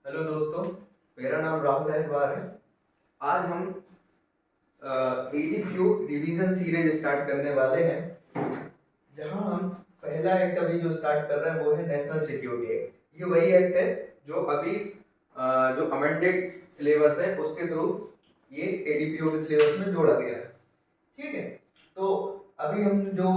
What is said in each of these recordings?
Hello दोस्तों, मेरा नाम राहुल अहरवार है। आज हम एडीपीओ रिवीजन सीरीज स्टार्ट करने वाले हैं, जहां हम पहला एक्ट अभी जो स्टार्ट कर रहे हैं वो है नेशनल सिक्योरिटी एक्ट। ये वही एक्ट है जो अभी जो अमेंडेड सिलेबस है उसके थ्रू ये एडीपीओ के सिलेबस में जोड़ा गया है। ठीक है, तो अभी हम जो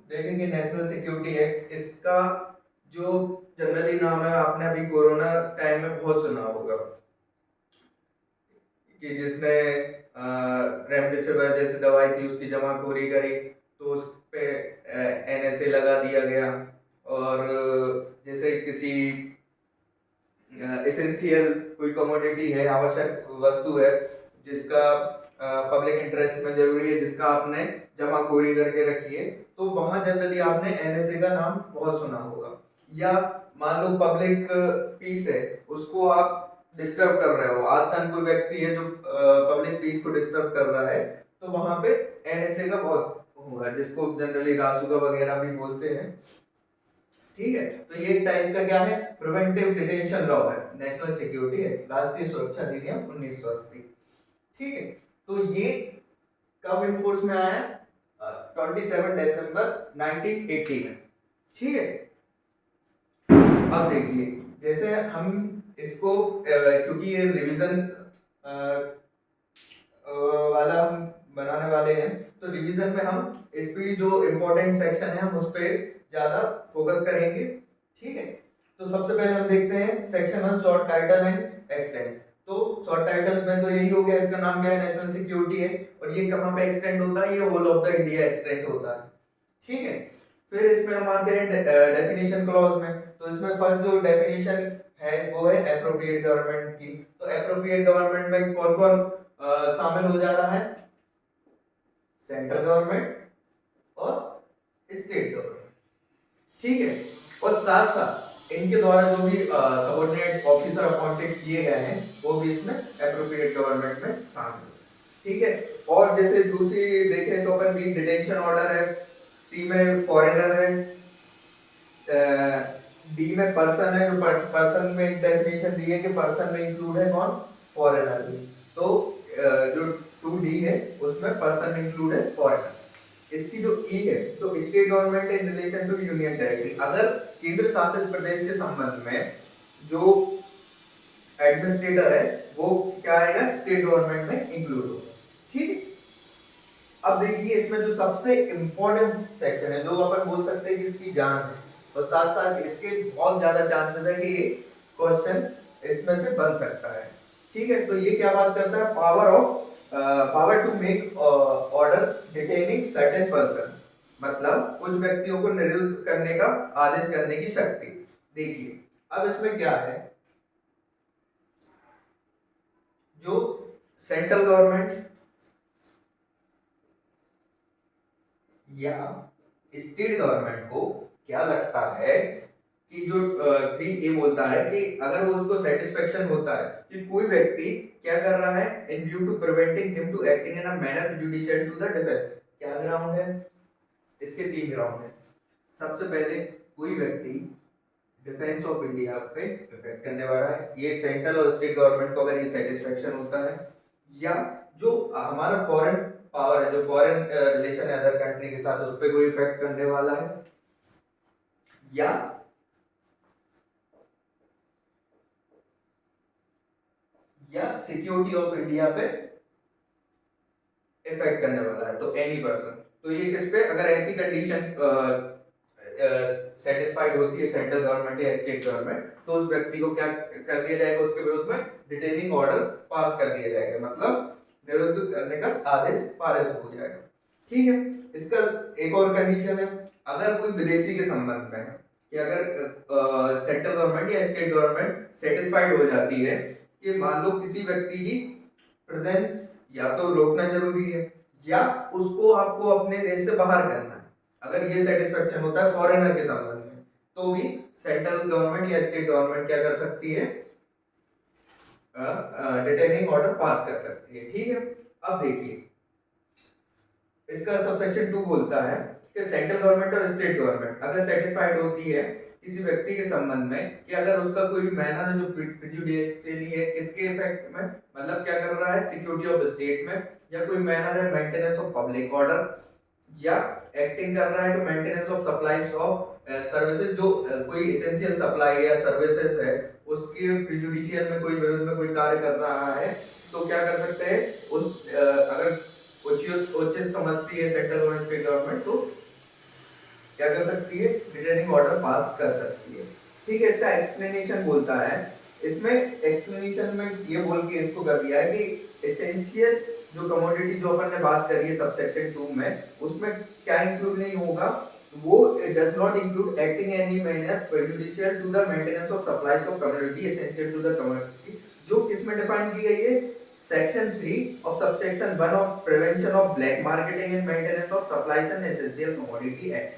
देखेंगे नेशनल सिक्योरिटी एक्ट, इसका जो जनरली नाम है आपने अभी कोरोना टाइम में बहुत सुना होगा कि जिसने रेमडेसिविर जैसी दवाई थी उसकी जमाखोरी करी तो उस पे एनएसए लगा दिया गया। और जैसे किसी एसेंशियल कोई कमोडिटी है, आवश्यक वस्तु है जिसका पब्लिक इंटरेस्ट में जरूरी है, जिसका आपने जमाखोरी करके रखी है, तो वहां जनरली आपने एनएसए का नाम बहुत सुना होगा। या मान लो पब्लिक पीस है, उसको आप डिस्टर्ब कर रहे हो, आतंक कोई व्यक्ति है जो पब्लिक पीस को डिस्टर्ब कर रहा है, तो वहां पे एनएसए का बहुत होगा, जिसको जनरली रासुका वगैरह भी बोलते हैं। ठीक है, तो ये टाइप का क्या है, प्रिवेंटिव डिटेंशन लॉ है, नेशनल सिक्योरिटी है, राष्ट्रीय सुरक्षा अधिनियम 1980। ठीक है, तो ये कब इनफोर्स में आया? 27 दिसंबर 1980 में। ठीक है, अब देखिए, जैसे हम इसको क्योंकि ये रिवीजन वाला हम बनाने वाले हैं, तो रिवीजन में हम इसकी जो इम्पोर्टेंट सेक्शन है हम उस पर ज्यादा फोकस करेंगे। ठीक है, तो सबसे पहले हम देखते हैं section 1, short title and extend. तो शॉर्ट टाइटल में तो यही हो गया, इसका नाम क्या है, नेशनल सिक्योरिटी है। और ये कहाँ पे एक्सटेंड होता है? ये whole of the India extend होता है। ठीक है, फिर इसमें हम आते हैं डेफिनेशन क्लॉज में। तो इसमें फर्स्ट जो डेफिनेशन है वो है एप्रोप्रिएट गवर्नमेंट की। तो एप्रोप्रिएट गवर्नमेंट में कौन कौन शामिल हो जा रहा है? सेंट्रल गवर्नमेंट और स्टेट गवर्नमेंट। ठीक है, और साथ साथ इनके द्वारा जो भी सबऑर्डिनेट ऑफिसर अपॉइंटेड किए गए हैं वो भी इसमें एप्रोप्रिएट गवर्नमेंट में शामिल है। ठीक है, और जैसे दूसरी देखें तो अपन भी डिटेंशन ऑर्डर है, सी में फॉरेनर है, डी में पर्सन है। जो पर्सन में एक डेफिनेशन दी है कि पर्सन में इंक्लूड है कौन? फॉरेनर भी। तो जो 2D है उसमें पर्सन इंक्लूड है फॉरेनर। इसकी जो ई है, तो state government in relation to union territory, अगर केंद्र शासित प्रदेश के संबंध में जो एडमिनिस्ट्रेटर है वो क्या आएगा? स्टेट गवर्नमेंट में इंक्लूड होगा। ठीक है, अब देखिए इसमें जो सबसे इंपॉर्टेंट सेक्शन है, जो अपन बोल सकते हैं कि इसकी जान है, और साथ साथ इसके बहुत ज्यादा चांसेस है कि ये क्वेश्चन इसमें से बन सकता है। ठीक है, तो ये क्या बात करता है? Power to make order detaining certain person, मतलब कुछ व्यक्तियों को निरुद्ध करने का आदेश करने की शक्ति। देखिए अब इसमें क्या है, जो सेंट्रल गवर्नमेंट या स्टेट गवर्नमेंट को क्या लगता है कि जो 3A बोलता है कि अगर वो उनको सेटिस्फेक्शन होता है कि कोई व्यक्ति क्या कर रहा है, in due to preventing him to acting in a manner judicial to the defence. क्या ग्राउंड है? इसके 3 ग्राउंड है। सबसे पहले, कोई व्यक्ति डिफेंस ऑफ इंडिया पे इफेक्ट करने वाला है, ये सेंट्रल और स्टेट गवर्नमेंट को अगर ये सेटिस्फेक्शन होता है, या जो हमारा फॉरेन पावर है, जो फॉरेन रिलेशन है अदर कंट्री के साथ, उस पर कोई इफेक्ट करने वाला है, या सिक्योरिटी ऑफ इंडिया पे इफेक्ट करने वाला है, तो एनी पर्सन। तो ये किस पे, अगर ऐसी कंडीशन सेटिस्फाइड होती है सेंट्रल गवर्नमेंट या स्टेट गवर्नमेंट, तो उस व्यक्ति को क्या कर दिया जाएगा? उसके विरुद्ध में डिटेनिंग ऑर्डर पास कर दिया जाएगा, मतलब निरुद्ध करने का आदेश पारित हो जाएगा। ठीक है, इसका एक और कंडीशन है, अगर कोई विदेशी के संबंध में है, कि अगर सेंट्रल गवर्नमेंट या स्टेट गवर्नमेंट सेटिस्फाइड हो जाती है कि मान लो किसी व्यक्ति की प्रेजेंस या तो रोकना जरूरी है, या उसको आपको अपने देश से बाहर करना है, अगर ये सेटिस्फेक्शन होता है फॉरेनर के संबंध में, तो भी सेंट्रल गवर्नमेंट या स्टेट गवर्नमेंट क्या कर सकती है? डिटेनिंग ऑर्डर पास कर सकती है। ठीक है, अब देखिए इसका सबसेक्शन 2 बोलता है कि सेंट्रल गवर्नमेंट और स्टेट गवर्नमेंट अगर सेटिस्फाइड होती है किसी व्यक्ति के संबंध में कि अगर उसका कोई मैनर जो प्रेजुडिशियली है किसके इफेक्ट में, मतलब क्या कर रहा है, सिक्योरिटी ऑफ स्टेट में, या कोई मैनर है मेंटेनेंस ऑफ पब्लिक ऑर्डर, या एक्टिंग कर रहा है to maintenance of supplies of services, जो कोई एसेंशियल सप्लाई या सर्विसेज है उसके प्रेजुडिशियल में कोई विरोध में कोई कार्य कर रहा है, तो क्या कर सकते हैं, उस अगर उचित समझती है सेंट्रल गवर्नमेंट स्टेट गवर्नमेंट, तो क्या कर सकती है, रिटर्निंग ऑर्डर पास कर सकती है। ठीक है, इसका एक्सप्लेनेशन बोलता है, इसमें एक्सप्लेनेशन में ये बोल के इसको कर दिया है कि एसेंशियल जो कमोडिटी जो अपन ने बात करी है सबसेक्शन 2 में, उसमें क्या इंक्लूड नहीं होगा, वो does not include acting any manner prejudicial to the maintenance of supplies of commodity essential to the commodity, जो किसमें डिफाइन की गई है, section 3 of subsection 1 of prevention of black marketing and maintenance of supplies and essential commodity act.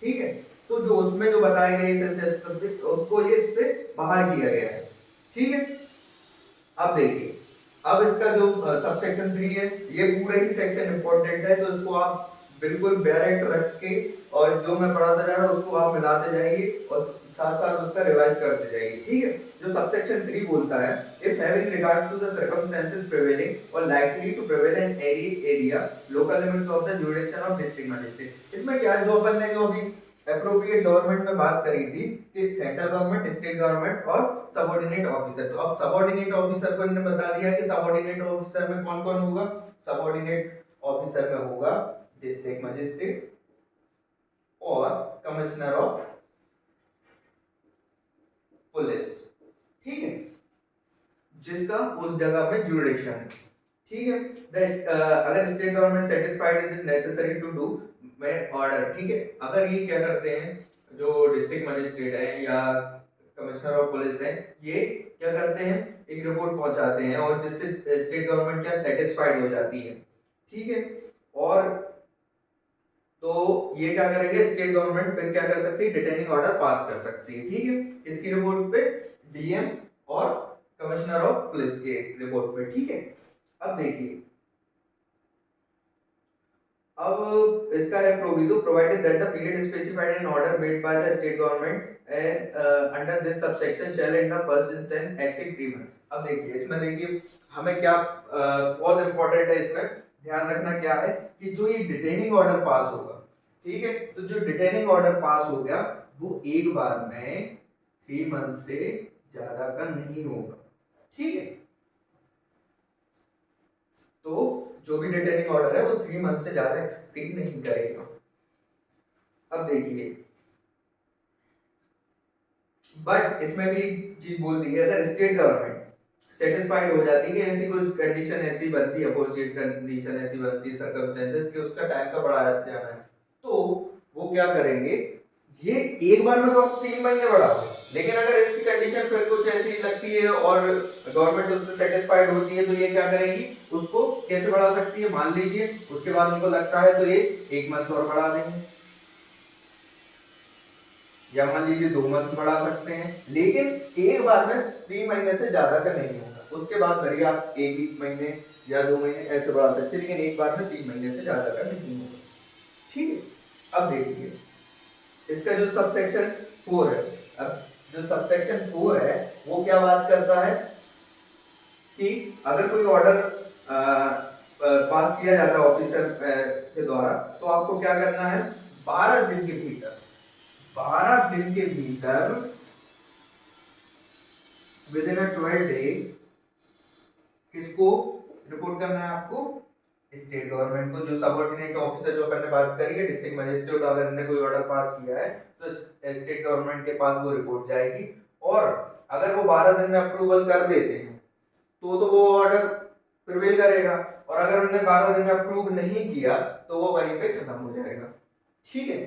ठीक है, तो जो उसमें जो बताए गए एसेंशियल सब्जेक्ट उसको ये इससे बाहर किया गया है। ठीक है, अब देखिए, अब इसका जो सबसेक्शन 3 है, ये पूरा ही सेक्शन इंपॉर्टेंट है, तो इसको आप बिल्कुल डायरेक्ट रख के और जो मैं पढ़ाता जा रहा हूं उसको आप मिलाते जाइए और साथ साथ उसका रिवाइज करते जाइए। ठीक है, जो सबसेक्शन 3 बोलता है, if having regard to the circumstances prevailing और likely to prevail in any area local limits of the jurisdiction of district magistrate. इसमें क्या है, जो अपन ने जो अभी एप्रोप्रिएट गवर्नमेंट में बात करी थी कि सेंट्रल गवर्नमेंट, स्टेट गवर्नमेंट और सबऑर्डिनेट ऑफिसर, तो अब सबऑर्डिनेट ऑफिसर को इन्होंने बता दिया कि सबऑर्डिनेट ऑफिसर में कौन कौन होगा, सबऑर्डिनेट ऑफिसर में होगा डिस्ट्रिक्ट मजिस्ट्रेट और कमिश्नर ऑफ पुलिस। ठीक है, जिसका उस जगह में जुरिडिक्शन है। ठीक है, अगर state government satisfied is necessary to do में ऑर्डर। ठीक है, अगर ये क्या करते हैं, जो डिस्ट्रिक्ट मजिस्ट्रेट है या कमिश्नर ऑफ पुलिस है, ये क्या करते हैं, एक रिपोर्ट पहुंचाते हैं और जिससे स्टेट गवर्नमेंट क्या सेटिस्फाइड हो जाती है। ठीक है, और तो ये क्या करेंगे, स्टेट गवर्नमेंट फिर क्या कर सकती है, डिटेनिंग ऑर्डर पास कर सकती है। ठीक है, इसकी रिपोर्ट पे डीएम और कमिश्नर ऑफ पुलिस के रिपोर्ट पे। ठीक है, अब देखिए, अब इसका है proviso provided that the period specified in order made by the state government under this subsection shall in the first instance exceed 3 month. अब देखिए, इसमें देखिए हमें क्या बहुत इंपॉर्टेंट है, इसमें ध्यान रखना क्या है कि जो ये डिटेनिंग ऑर्डर पास होगा, ठीक है, तो जो डिटेनिंग ऑर्डर पास हो गया वो एक बार में 3 मंथ से ज्यादा का नहीं होगा। ठीक है, तो जो भी डिटेनिंग ऑर्डर है वो 3 मंथ से ज्यादा एक्सीड नहीं करेगा। अब देखिए, बट इसमें भी चीज बोल दी है, अगर स्टेट गवर्नमेंट सेटिस्फाइड हो जाती है कि ऐसी कोई कंडीशन ऐसी बनती है, अपोजिट कंडीशन ऐसी बनती है, सर्कमस्टेंसेस कि उसका टाइम का बढ़ाया जाना है, तो वो क्या करेंगे, ये एक बार में तो आप 3 महीने बढ़ाओ, लेकिन अगर ऐसी कंडीशन फिर कुछ ऐसी लगती है और गवर्नमेंट उससे सेटिस्फाइड होती है, तो ये क्या करेगी, उसको कैसे बढ़ा सकती है, मान लीजिए उसके बाद उनको लगता है तो ये 1 मंथ और बढ़ा देंगे, या मान लीजिए 2 मंथ बढ़ा सकते हैं, लेकिन एक बार में 3 महीने से ज्यादा का नहीं होगा। उसके बाद भरिए आप 1 महीने या 2 महीने ऐसे बढ़ा सकते हैं, लेकिन एक बार में 3 महीने से ज्यादा का नहीं होगा। ठीक है, अब देखिए इसका जो सबसेक्शन 4 है, अब जो सबसेक्शन 4 है वो क्या बात करता है कि अगर कोई ऑर्डर पास किया जाता है ऑफिसर के द्वारा, तो आपको क्या करना है, 12 दिन के भीतर 12 दिन के भीतर विद इन 12 डेज किसको रिपोर्ट करना है, आपको स्टेट गवर्नमेंट को। जो सबऑर्डिनेट ऑफिसर जो अपन ने बात करी है, डिस्ट्रिक्ट मजिस्ट्रेट, अगर इन्होंने कोई ऑर्डर पास किया है तो स्टेट गवर्नमेंट के पास वो रिपोर्ट जाएगी, और अगर वो 12 दिन में अप्रूवल कर देते हैं तो वो ऑर्डर प्रिवेल करेगा, और अगर उन्होंने 12 दिन में अप्रूव नहीं किया तो वो वहीं पे खत्म हो जाएगा। ठीक है,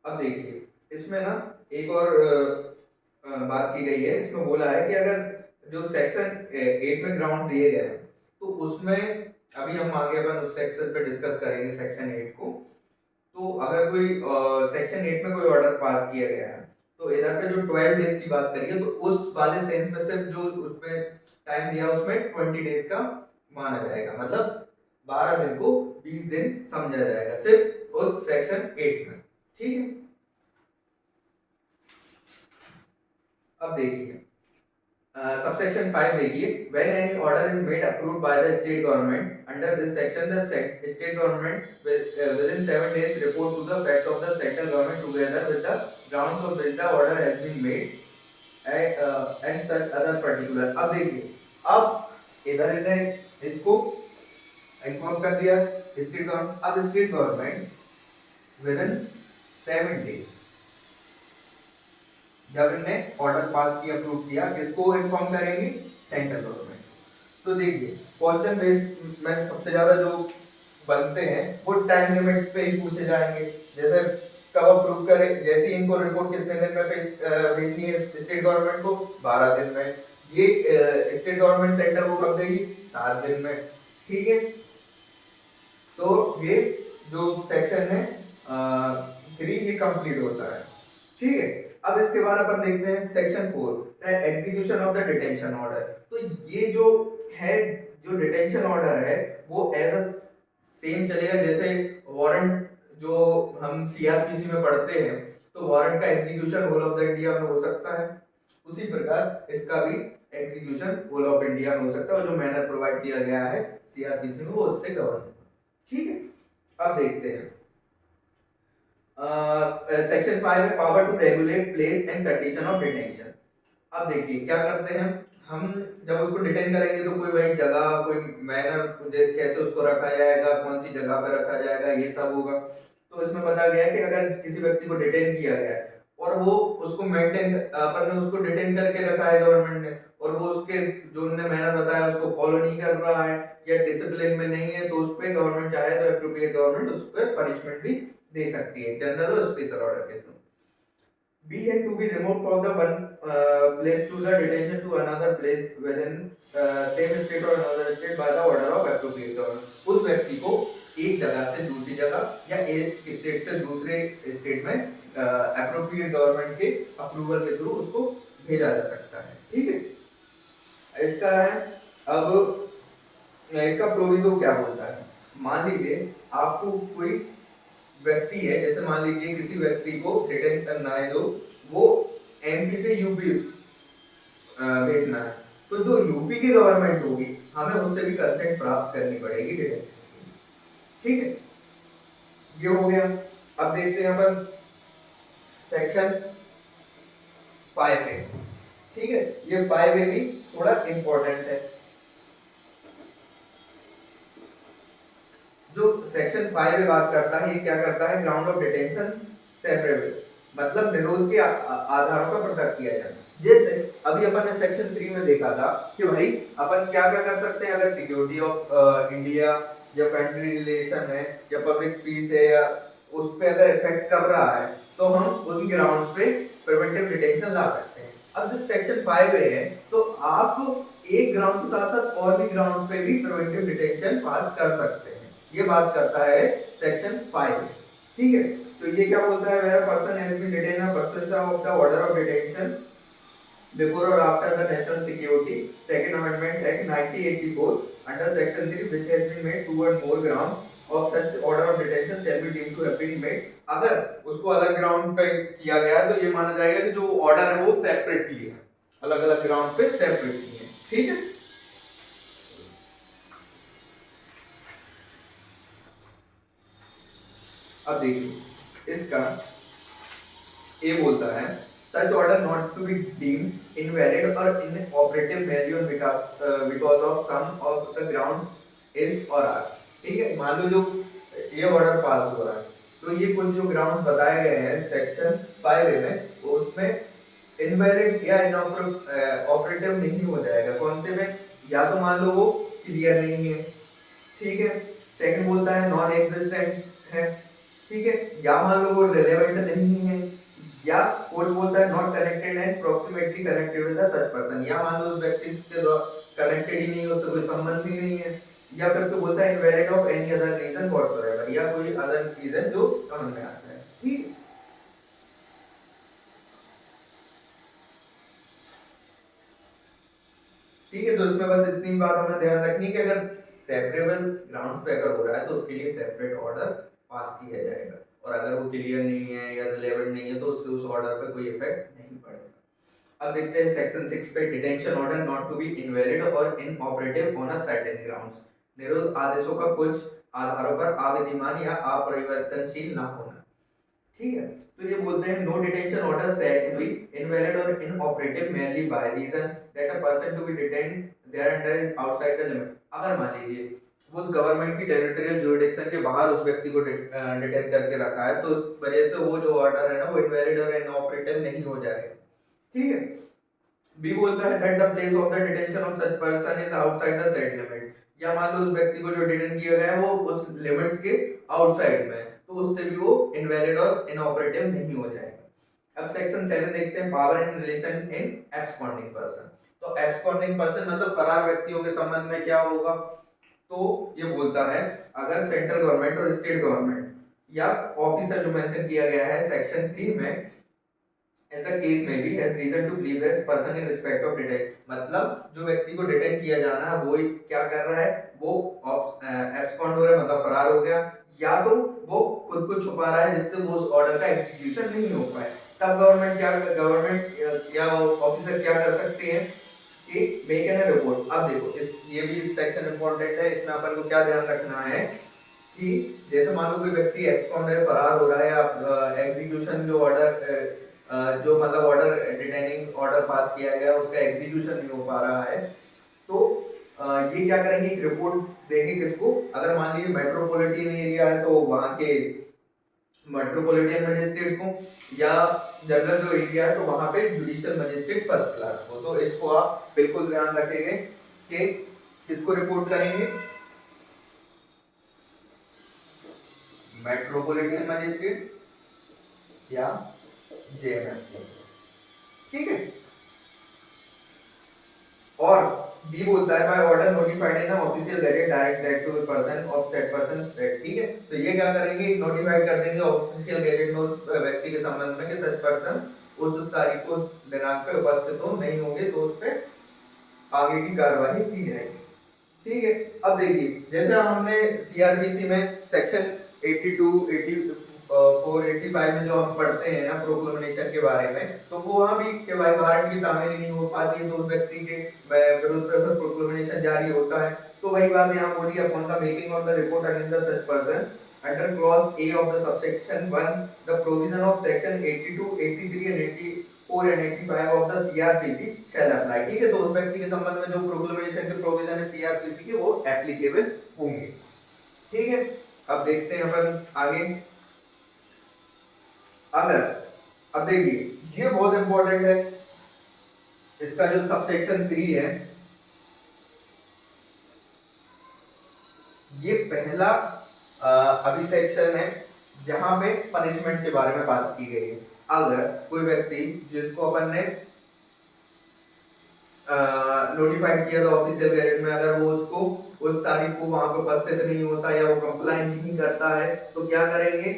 अब देखिए इसमें ना एक और बात की गई है, इसमें बोला है कि अगर जो सेक्शन 8 में ग्राउंड दिए गए हैं, तो उसमें अभी हम आगे अपन उस सेक्शन पे डिस्कस करेंगे सेक्शन 8 को। तो अगर कोई सेक्शन 8 में कोई ऑर्डर पास किया गया है, तो इधर पे जो 12 डेज की बात करिए, तो उस वाले सेंस में सिर्फ जो उसमें टाइम दिया उसमें 20 डेज का माना जाएगा, मतलब 12 दिन को 20 दिन समझा जाएगा, सिर्फ उस सेक्शन 8 में। ठीक है, अब देखिए सबसेक्शन 5 देखिए, when any order is made approved by the state government under this section the state government within 7 days report to the fact of the central government together with the grounds of which the order has been made and such other particular। अब देखिए, अब इधर इन्हें इसको inform कर दिया state government. अब state government with in 7 days जब इनने ऑर्डर पास किया, अप्रूव किया, किसको इन्फॉर्म करेंगे? Central government. तो देखिए क्वेश्चन बेस्ड में सबसे ज्यादा जो बनते हैं वो टाइम लिमिट पे ही पूछे जाएंगे। जैसे कब अप्रूव करें, जैसे इनको रिपोर्ट कितने दिन में भेजनी है स्टेट गवर्नमेंट को? 12 दिन में। ये स्टेट गवर्नमेंट सेंटर को कब देगी? 7 दिन में। ठीक है, तो ये जो सेक्शन है 3 ये कंप्लीट होता है। ठीक है, अब इसके बाद अपन देखते हैं section 4 the execution of the detention order. तो ये जो है, जो डिटेंशन ऑर्डर है वो एज अ सेम चलेगा जैसे वारंट जो हम सीआरपीसी में पढ़ते हैं, तो वारंट का execution whole of the India में हो सकता है, उसी प्रकार इसका भी एग्जीक्यूशन होल ऑफ इंडिया में हो सकता है, और जो मैनर प्रोवाइड किया गया है सीआरपीसी में वो उससे गवर्न होगा। ठीक है, अब देखते हैं सेक्शन 5 है power to regulate place and condition of detention. अब देखिए क्या करते हैं हम, जब उसको डिटेन करेंगे तो कोई भाई जगह, कोई मैनर, कैसे उसको रखा जाएगा, कौन सी जगह पर रखा जाएगा, ये सब होगा। तो इसमें बताया गया है कि अगर किसी व्यक्ति को डिटेन किया गया है और वो उसको मेंटेन, अपन ने उसको डिटेन करके रखा है गवर्नमेंट ने, और वो उसके जो उन्होंने मैनर बताया उसको फॉलो नहीं कर रहा है या डिसिप्लिन में नहीं है, तो उस पर गवर्नमेंट चाहे तो एप्रोप्रिएट गवर्नमेंट उस पर पनिशमेंट भी दे सकती है, जनरल और स्पेशल ऑर्डर के through. B had to be removed from the one place to the detention to another place within same state or another state by the order of appropriate government। उस व्यक्ति को एक जगह से दूसरी जगह या एक स्टेट से दूसरे स्टेट में एप्रोप्रिएट गवर्नमेंट के अप्रूवल के थ्रू उसको भेजा जा सकता है। ठीक है, इसका है अब इसका प्रोविजो क्या बोलता है। मान लीजिए आपको कोई व्यक्ति है, जैसे मान लीजिए किसी व्यक्ति को डिटेन करना है, जो वो एमपी से यूपी भेजना है, तो जो यूपी की गवर्नमेंट होगी हमें उससे भी कंसेंट प्राप्त करनी पड़ेगी डिटेंशन। ठीक है, ये हो गया। अब देखते हैं अपन सेक्शन 5 है। ठीक है, ये 5 भी थोड़ा इंपॉर्टेंट है। जो सेक्शन 5 में बात करता है, ये क्या करता है, ग्राउंड ऑफ डिटेंशन सेपरेबल, मतलब निरोध के आधारों पर पृथक किया जाए। जैसे अभी अपन ने सेक्शन 3 में देखा था कि भाई अपन क्या क्या कर सकते हैं, अगर सिक्योरिटी ऑफ इंडिया या कंट्री रिलेशन है या पब्लिक पीस है या उस पे अगर इफेक्ट कर रहा है तो हम उन ग्राउंड पे प्रिवेंटिव डिटेंशन ला सकते हैं। अब जो सेक्शन 5 है तो आप एक ग्राउंड के साथ साथ और भी ग्राउंड पे भी प्रिवेंटिव डिटेंशन पास कर सकते हैं। ये बात करता है सेक्शन 5। ठीक है, तो ये क्या बोलता है, where person has been detain a person of the order of detention before और after the national security second amendment act 1984 under section 3 which has been made to और more ground of such order of detention shall be deemed to have been made. अगर उसको अलग ground पे किया गया तो ये माना जाएगा कि जो ऑर्डर है वो सेपरेटली है, अलग-अलग ग्राउंड पे सेपरेटली है। ठीक है, अब देखिए इसका ए बोलता है such order not to be deemed invalid or inoperative merely because of some of the grounds is or are। ठीक है, मान लो जो ये ऑर्डर पास हुआ है तो ये कुछ जो ग्राउंड बताए गए हैं सेक्शन 5 में, उसमें इनवैलिड या इनऑपरेटिव नहीं हो जाएगा। कौन से में, या तो मान लो वो क्लियर नहीं है, ठीक है, सेकंड बोलता है नॉन एग्जिस्टेंट है, ठीक है, या मान लो वो रिलेवेंट नहीं है, या कोर्ट बोलता है not connected and proximately connected with such person, या मान लो उस व्यक्ति से कनेक्टेड ही नहीं है, उससे कोई संबंध ही नहीं है, या फिर तो बोलता है invalid of any other reason whatever, या कोई अदर रीजन जो समझ में आता है। ठीक, ठीक है, तो इसमें बस इतनी बात हमें ध्यान रखनी कि अगर सेपरेबल ग्राउंड्स पे अगर हो रहा है तो उसके लिए सेपरेट ऑर्डर पास किया जाएगा, और अगर वो क्लियर नहीं है या रिलेवेंट नहीं है तो उससे उस ऑर्डर पे कोई इफेक्ट नहीं पड़ेगा। अब देखते हैं सेक्शन 6 पे, detention order not to be invalid और inoperative on a certain grounds. निरोध आदेशों का कुछ आधारों पर अविद्यमान या अपरिवर्तनशील ना होना। ठीक है, तो ये बोलते हैं no detention order shall be invalid और inoperative mainly by reason that a person to be detained thereunder is outside the limit. अगर मान लीजिए उस गवर्नमेंट की टेरिटोरियल जुरिडिक्शन के बाहर उस व्यक्ति को डिटेन करके रखा है, तो उस वजह से वो जो ऑर्डर है ना वो इनवैलिड और इनऑपरेटिव नहीं हो जाएगा। ठीक है, बी बोलता है that the place of the detention of such person is outside the set limit. या मान लो उस व्यक्ति को जो डिटेन किया गया है वो उस लिमिट्स के आउटसाइड में, तो उससे भी वो इनवैलिड और इनऑपरेटिव नहीं हो जाएगा। अब सेक्शन 7 देखते हैं, power in relation in absconding person. तो एब्सकॉन्डिंग पर्सन मतलब फरार व्यक्तियों के संबंध में क्या होगा, तो ये बोलता है अगर सेंट्रल गवर्नमेंट और स्टेट गवर्नमेंट या ऑफिसर जो मेंशन किया गया है सेक्शन 3 में, in the case may be has reason to believe this person in respect of detain, मतलब जो व्यक्ति को डिटेन किया जाना है वो क्या कर रहा है, वो एब्सकॉन्ड हो रहा है मतलब फरार हो गया, या तो वो खुद को छुपा रहा है जिससे वो उस ऑर्डर का एग्जीक्यूशन नहीं हो पाए। तब गवर्नमेंट या ऑफिसर क्या कर सकते हैं कि मेक एन रिपोर्ट। अब देखो ये भी सेक्शन इंपॉर्टेंट है, इसमें अपन को क्या ध्यान रखना है कि जैसे मान लो कोई व्यक्ति एब्सकॉन्ड है, फरार हो रहा है, या एग्जीक्यूशन जो ऑर्डर जो मतलब ऑर्डर डिटेनिंग ऑर्डर पास किया गया उसका एग्जीक्यूशन नहीं हो पा रहा है, तो ये क्या करेंगे, एक रिपोर्ट देंगे किसको, अगर मान लीजिए मेट्रोपॉलिटन एरिया है तो वहां के मेट्रोपॉलिटन मजिस्ट्रेट को, या जनरल जो एरिया है तो वहां पे जुडिशियल मजिस्ट्रेट फर्स्ट क्लास को। तो इसको आप बिल्कुल ध्यान रखेंगे कि किसको रिपोर्ट करेंगे, मेट्रोपॉलिटन मजिस्ट्रेट या जेएमएमसी। ठीक है, और बी बोलता है by order notified in official gazette direct that to person of set person. ठीक है, तो ये क्या करेंगे, नोटिफाइड कर देंगे ऑफिशियल गैजेट में उस व्यक्ति के संबंध में कि सच पर्सन उस तारीख को दिनांक पे उपस्थित हो नहीं होंगे तो उस पे आगे की कार्रवाई की जाएगी। ठीक है, अब देखिए जैसे हमने सीआरपीसी में सेक्शन 82 84 85 में जो हम पढ़ते हैं ना प्रोक्लेमेशन के बारे में, तो वो वहां भी कि भाई वारंट की तामील नहीं हो पाती है तो उस व्यक्ति के विरुद्ध पर प्रोक्लेमेशन जारी होता है। तो वही बात यहाँ बोली, upon the making of the report against such person under clause A of the subsection 1 the provision of section 82 83 and 84 and 85 of the CrPC shall apply. ठीक है, तो उस व्यक्ति के संबंध में जो प्रोक्लेमेशन के प्रोविजन है सीआरपीसी के वो एप्लीकेबल होंगे। ठीक है, अब देखते हैं अपन आगे। अगर अब देखिए ये बहुत इंपॉर्टेंट है, इसका जो सबसेक्शन 3 है ये पहला अभी सेक्शन है जहां पे पनिशमेंट के बारे में बात की गई है। अगर कोई व्यक्ति जिसको अपन ने नोटिफाइड किया था ऑफिशियल गैजेट में, अगर वो उसको उस तारीख को वहां पे उपस्थित नहीं होता या वो कंप्लाई नहीं करता है तो क्या करेंगे,